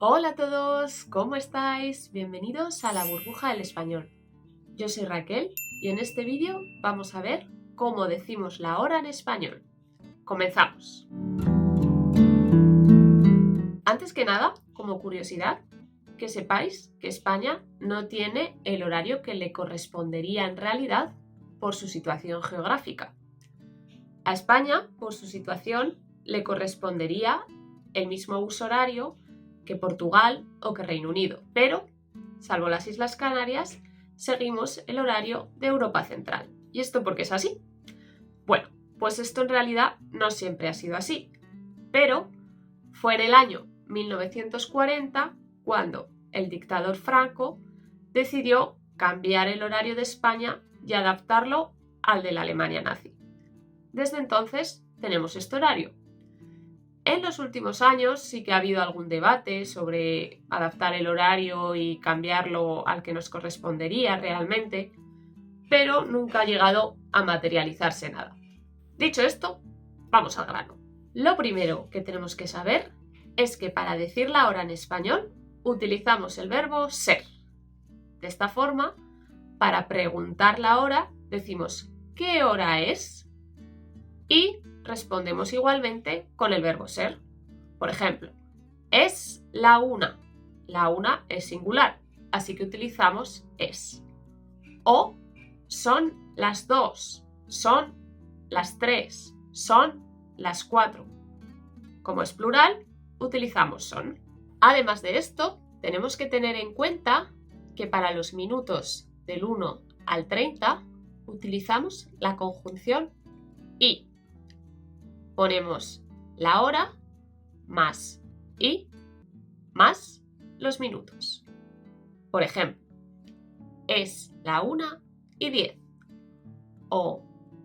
Hola a todos, ¿cómo estáis? Bienvenidos a la burbuja del español. Yo soy Raquel y en este vídeo vamos a ver cómo decimos la hora en español. Comenzamos. Antes que nada, como curiosidad, que sepáis que España no tiene el horario que le correspondería en realidad por su situación geográfica. A España, por su situación, le correspondería el mismo uso horario que Portugal o que Reino Unido, pero, salvo las Islas Canarias, seguimos el horario de Europa Central. ¿Y esto por qué es así? Bueno, pues esto en realidad no siempre ha sido así, pero fue en el año 1940 cuando el dictador Franco decidió cambiar el horario de España y adaptarlo al de la Alemania nazi. Desde entonces tenemos este horario. En los últimos años sí que ha habido algún debate sobre adaptar el horario y cambiarlo al que nos correspondería realmente, pero nunca ha llegado a materializarse nada. Dicho esto, vamos al grano. Lo primero que tenemos que saber es que para decir la hora en español utilizamos el verbo ser. De esta forma, para preguntar la hora decimos ¿qué hora es? Y respondemos igualmente con el verbo ser. Por ejemplo, es la 1. La 1 es singular, así que utilizamos es. O son las 2, son las 3, son las 4. Como es plural, utilizamos son. Además de esto, tenemos que tener en cuenta que para los minutos del 1 al 30 utilizamos la conjunción y. Ponemos la hora más y más los minutos. Por ejemplo, es la 1:10 o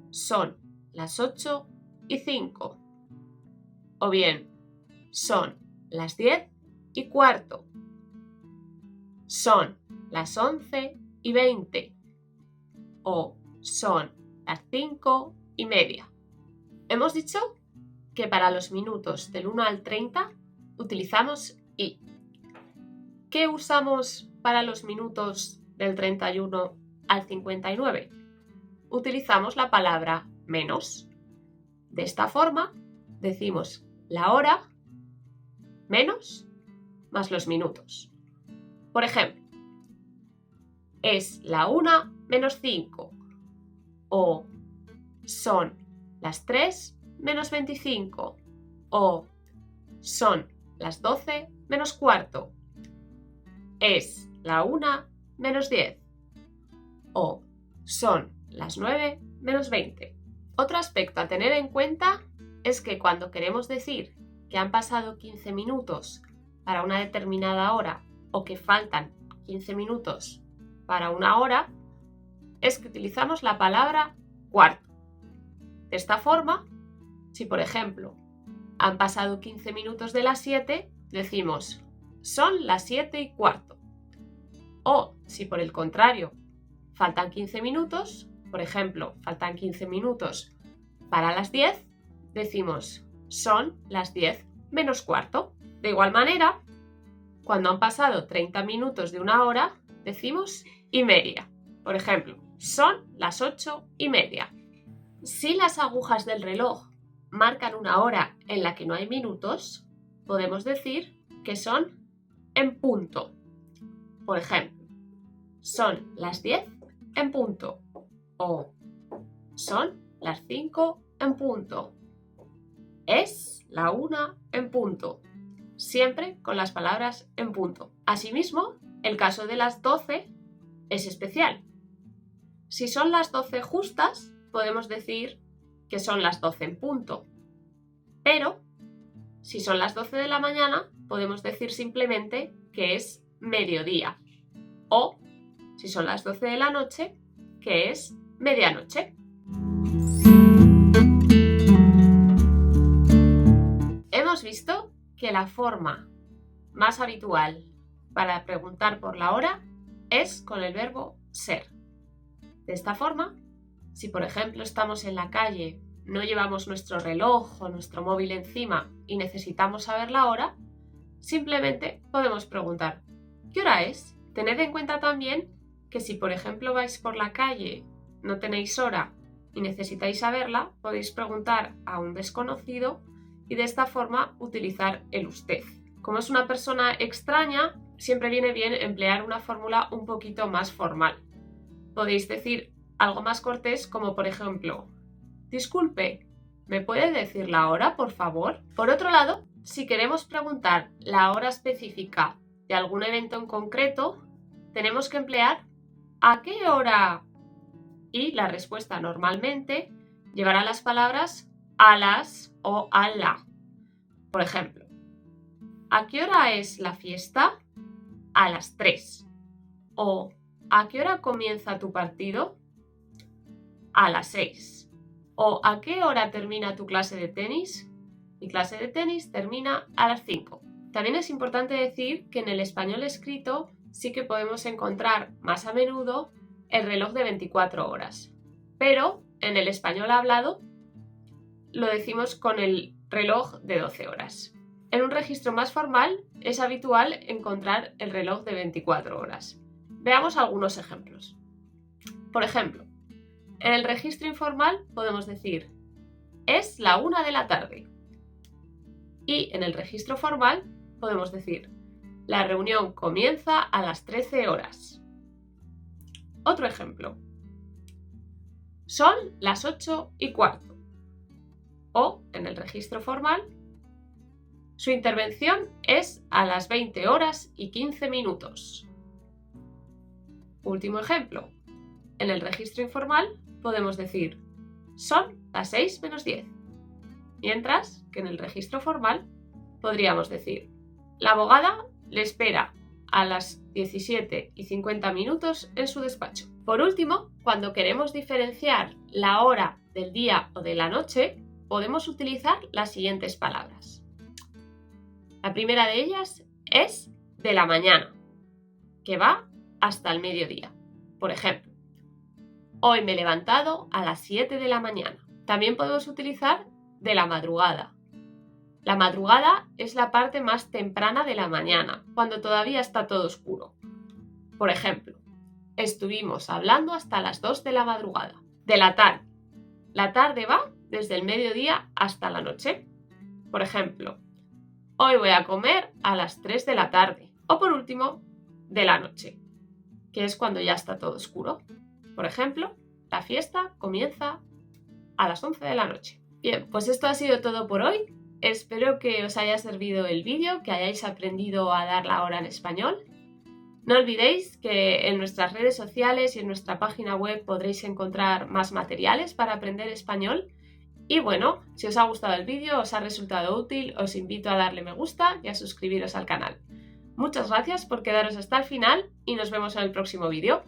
son las 8:05 o bien son las 10:15 son las 11:20 o son las 5:30. Hemos dicho que para los minutos del 1 al 30 utilizamos y. ¿Qué usamos para los minutos del 31 al 59? Utilizamos la palabra menos. De esta forma decimos la hora menos más los minutos. Por ejemplo, es la 1:05 o son las 3:25 o son las 12:15. Es la 1:10 o son las 9:20. Otro aspecto a tener en cuenta es que cuando queremos decir que han pasado 15 minutos para una determinada hora o que faltan 15 minutos para una hora, es que utilizamos la palabra cuarto. De esta forma, si por ejemplo han pasado 15 minutos de las 7, decimos son las 7:15. O si por el contrario faltan 15 minutos, por ejemplo, faltan 15 minutos para las 10, decimos son las 10:15. De igual manera, cuando han pasado 30 minutos de una hora, decimos y media. Por ejemplo, son las 8:30. Si las agujas del reloj marcan una hora en la que no hay minutos, podemos decir que son en punto. Por ejemplo, son las 10 en punto o son las 5 en punto. Es la 1 en punto. Siempre con las palabras en punto. Asimismo, el caso de las 12 es especial. Si son las 12 justas, podemos decir que son las 12 en punto. Pero, si son las 12 de la mañana, podemos decir simplemente que es mediodía. O, si son las 12 de la noche, que es medianoche. Hemos visto que la forma más habitual para preguntar por la hora es con el verbo ser. De esta forma, si por ejemplo estamos en la calle, no llevamos nuestro reloj o nuestro móvil encima y necesitamos saber la hora, simplemente podemos preguntar ¿qué hora es? Tened en cuenta también que si por ejemplo vais por la calle, no tenéis hora y necesitáis saberla, podéis preguntar a un desconocido y de esta forma utilizar el usted. Como es una persona extraña, siempre viene bien emplear una fórmula un poquito más formal. Podéis decir algo más cortés como por ejemplo disculpe, ¿me puede decir la hora, por favor? Por otro lado, si queremos preguntar la hora específica de algún evento en concreto, tenemos que emplear ¿a qué hora? Y la respuesta normalmente llevará las palabras a las o a la. Por ejemplo, ¿a qué hora es la fiesta? A las 3. O ¿a qué hora comienza tu partido? A las 6. ¿O a qué hora termina tu clase de tenis? Mi clase de tenis termina a las 5. También es importante decir que en el español escrito sí que podemos encontrar más a menudo el reloj de 24 horas. Pero en el español hablado lo decimos con el reloj de 12 horas. En un registro más formal es habitual encontrar el reloj de 24 horas. Veamos algunos ejemplos. Por ejemplo, en el registro informal podemos decir es la 1 de la tarde. Y en el registro formal podemos decir la reunión comienza a las 13 horas. Otro ejemplo. Son las 8:15. O en el registro formal, su intervención es a las 20 horas y 15 minutos. Último ejemplo. En el registro informal podemos decir son las 6 menos 10. Mientras que en el registro formal podríamos decir la abogada le espera a las 17:50 en su despacho. Por último, cuando queremos diferenciar la hora del día o de la noche, podemos utilizar las siguientes palabras. La primera de ellas es de la mañana, que va hasta el mediodía. Por ejemplo, hoy me he levantado a las 7 de la mañana. También podemos utilizar de la madrugada. La madrugada es la parte más temprana de la mañana, cuando todavía está todo oscuro. Por ejemplo, estuvimos hablando hasta las 2 de la madrugada. De la tarde. La tarde va desde el mediodía hasta la noche. Por ejemplo, hoy voy a comer a las 3 de la tarde. O por último, de la noche, que es cuando ya está todo oscuro. Por ejemplo, la fiesta comienza a las 11 de la noche. Bien, pues esto ha sido todo por hoy. Espero que os haya servido el vídeo, que hayáis aprendido a dar la hora en español. No olvidéis que en nuestras redes sociales y en nuestra página web podréis encontrar más materiales para aprender español. Y bueno, si os ha gustado el vídeo, os ha resultado útil, os invito a darle me gusta y a suscribiros al canal. Muchas gracias por quedaros hasta el final y nos vemos en el próximo vídeo.